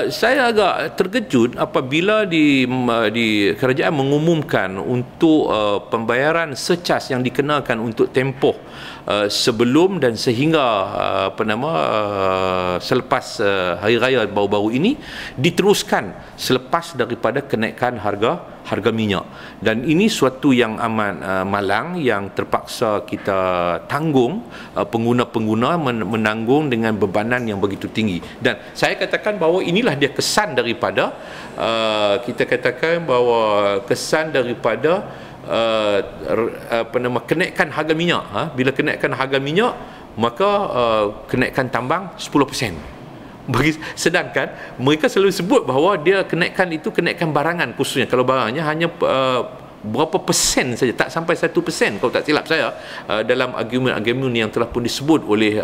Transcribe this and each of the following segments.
Saya agak terkejut apabila di kerajaan mengumumkan untuk pembayaran secas yang dikenakan untuk tempoh sebelum dan sehingga selepas hari raya baru-baru ini diteruskan selepas daripada kenaikan harga minyak, dan ini suatu yang amat malang yang terpaksa kita tanggung, pengguna-pengguna menanggung dengan bebanan yang begitu tinggi. Dan saya katakan bahawa inilah dia kesan daripada kita katakan bahawa kesan daripada kenaikan harga minyak. Bila kenaikan harga minyak, maka kenaikan tambang 10%. Sedangkan mereka selalu sebut bahawa dia kenaikan itu kenaikan barangan, khususnya kalau barangnya hanya berapa persen saja, tak sampai 1% kalau tak silap saya, dalam argumen-argumen yang telah pun disebut oleh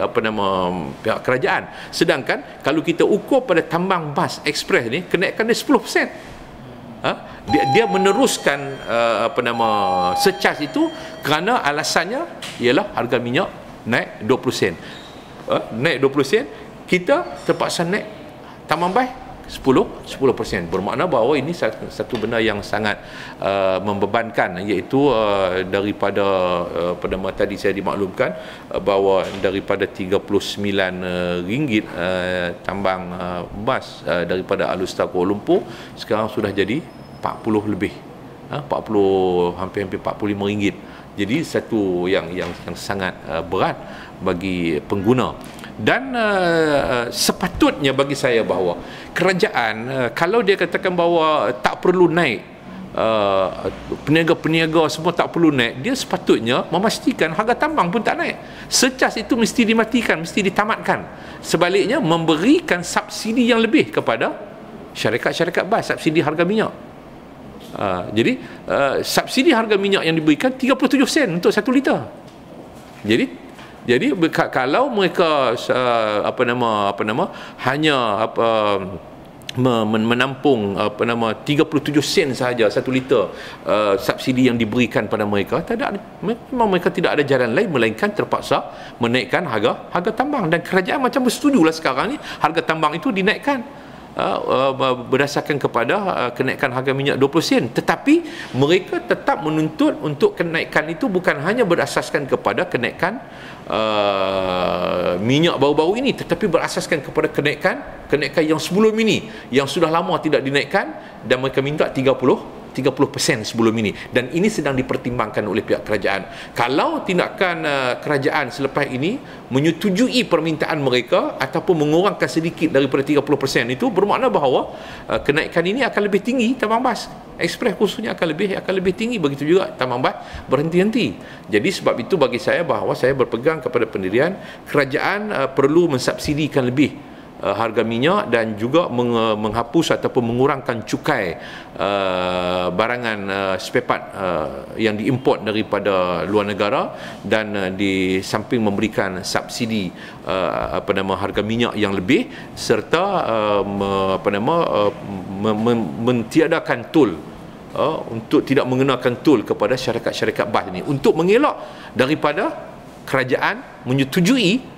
pihak kerajaan. Sedangkan kalau kita ukur pada tambang bas ekspres ni, kenaikan dia 10%. Dia meneruskan secas itu kerana alasannya ialah harga minyak naik 20 sen. Naik 20 sen, kita terpaksa naik tambang bas 10%. Bermakna bahawa ini satu benda yang sangat membebankan, iaitu daripada tadi saya dimaklumkan bahawa daripada RM39 tambang bas daripada Alustar Kuala Lumpur sekarang sudah jadi 40 lebih, 40, hampir-hampir RM45. Jadi satu yang sangat berat bagi pengguna. Dan sepatutnya bagi saya bahawa kerajaan, kalau dia katakan bahawa tak perlu naik, peniaga-peniaga semua tak perlu naik, dia sepatutnya memastikan harga tambang pun tak naik. Secas itu mesti dimatikan, mesti ditamatkan. Sebaliknya memberikan subsidi yang lebih kepada syarikat-syarikat bas, subsidi harga minyak. Jadi subsidi harga minyak yang diberikan 37 sen untuk 1 liter. Jadi kalau mereka hanya menampung 37 sen sahaja 1 liter subsidi yang diberikan pada mereka, memang mereka tidak ada jalan lain melainkan terpaksa menaikkan harga tambang. Dan kerajaan macam bersetujulah sekarang ni harga tambang itu dinaikkan berdasarkan kepada kenaikan harga minyak 20 sen. Tetapi mereka tetap menuntut untuk kenaikan itu bukan hanya berasaskan kepada kenaikan minyak baru-baru ini, tetapi berasaskan kepada kenaikan yang sebelum ini, yang sudah lama tidak dinaikkan, dan mereka minta 30% sebelum ini. Dan ini sedang dipertimbangkan oleh pihak kerajaan. Kalau tindakan kerajaan selepas ini menyetujui permintaan mereka ataupun mengurangkan sedikit daripada 30% itu, bermakna bahawa kenaikan ini akan lebih tinggi tambang bas ekspres, khususnya akan lebih tinggi. Begitu juga tambang bas berhenti-henti. Jadi sebab itu bagi saya bahawa saya berpegang kepada pendirian kerajaan perlu mensubsidikan lebih harga minyak dan juga menghapus ataupun mengurangkan cukai barangan spare part yang diimport daripada luar negara, dan di samping memberikan subsidi harga minyak yang lebih, serta mentiadakan tol, untuk tidak mengenakan tol kepada syarikat-syarikat bas ini, untuk mengelak daripada kerajaan menyetujui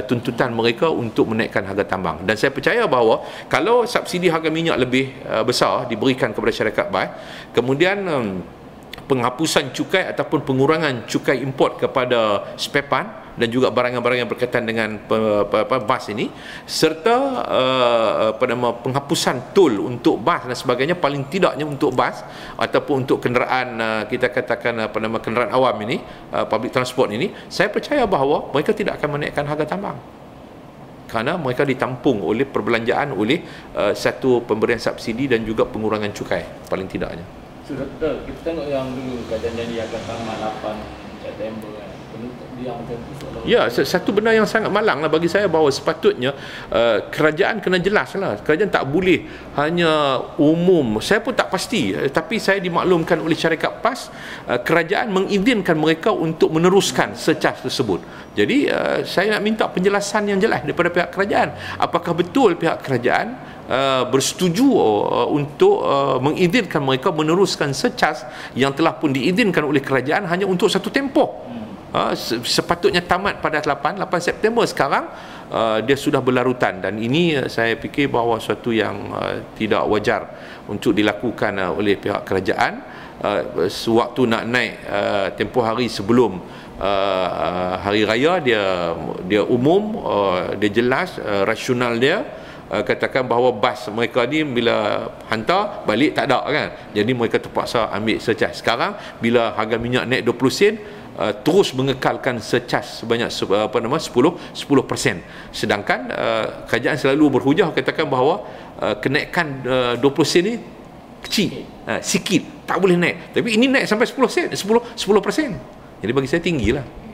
tuntutan mereka untuk menaikkan harga tambang. Dan saya percaya bahawa kalau subsidi harga minyak lebih besar diberikan kepada syarikat bas, kemudian penghapusan cukai ataupun pengurangan cukai import kepada spare part dan juga barang-barang yang berkaitan dengan bas ini, serta penghapusan tol untuk bas dan sebagainya, paling tidaknya untuk bas ataupun untuk kenderaan kita katakan kenderaan awam ini, public transport ini, saya percaya bahawa mereka tidak akan menaikkan harga tambang, kerana mereka ditampung oleh perbelanjaan oleh satu pemberian subsidi dan juga pengurangan cukai paling tidaknya. So, Doktor, kita tengok yang dulu kerajaan janji akan tamat 8 September kan. Ya, satu benda yang sangat malang lah bagi saya, bahawa sepatutnya kerajaan kena jelas lah. Kerajaan tak boleh hanya umum. Saya pun tak pasti, tapi saya dimaklumkan oleh syarikat PAS, kerajaan mengizinkan mereka untuk meneruskan secas tersebut. Jadi saya nak minta penjelasan yang jelas daripada pihak kerajaan. Apakah betul pihak kerajaan bersetuju untuk mengizinkan mereka meneruskan secas yang telah pun diizinkan oleh kerajaan hanya untuk satu tempoh? Sepatutnya tamat pada 8 September. Sekarang dia sudah berlarutan, dan ini saya fikir bahawa suatu yang tidak wajar untuk dilakukan oleh pihak kerajaan. Sewaktu nak naik tempoh hari sebelum hari raya, dia umum, dia jelas, rasional dia, katakan bahawa bas mereka ni bila hantar balik tak ada kan, jadi mereka terpaksa ambil surcharge. Sekarang bila harga minyak naik 20 sen, terus mengekalkan surcharge sebanyak 10%. Sedangkan kerajaan selalu berhujah katakan bahawa kenaikan 20 sen ni kecil, sikit, tak boleh naik. Tapi ini naik sampai 10%. Jadi bagi saya tinggilah.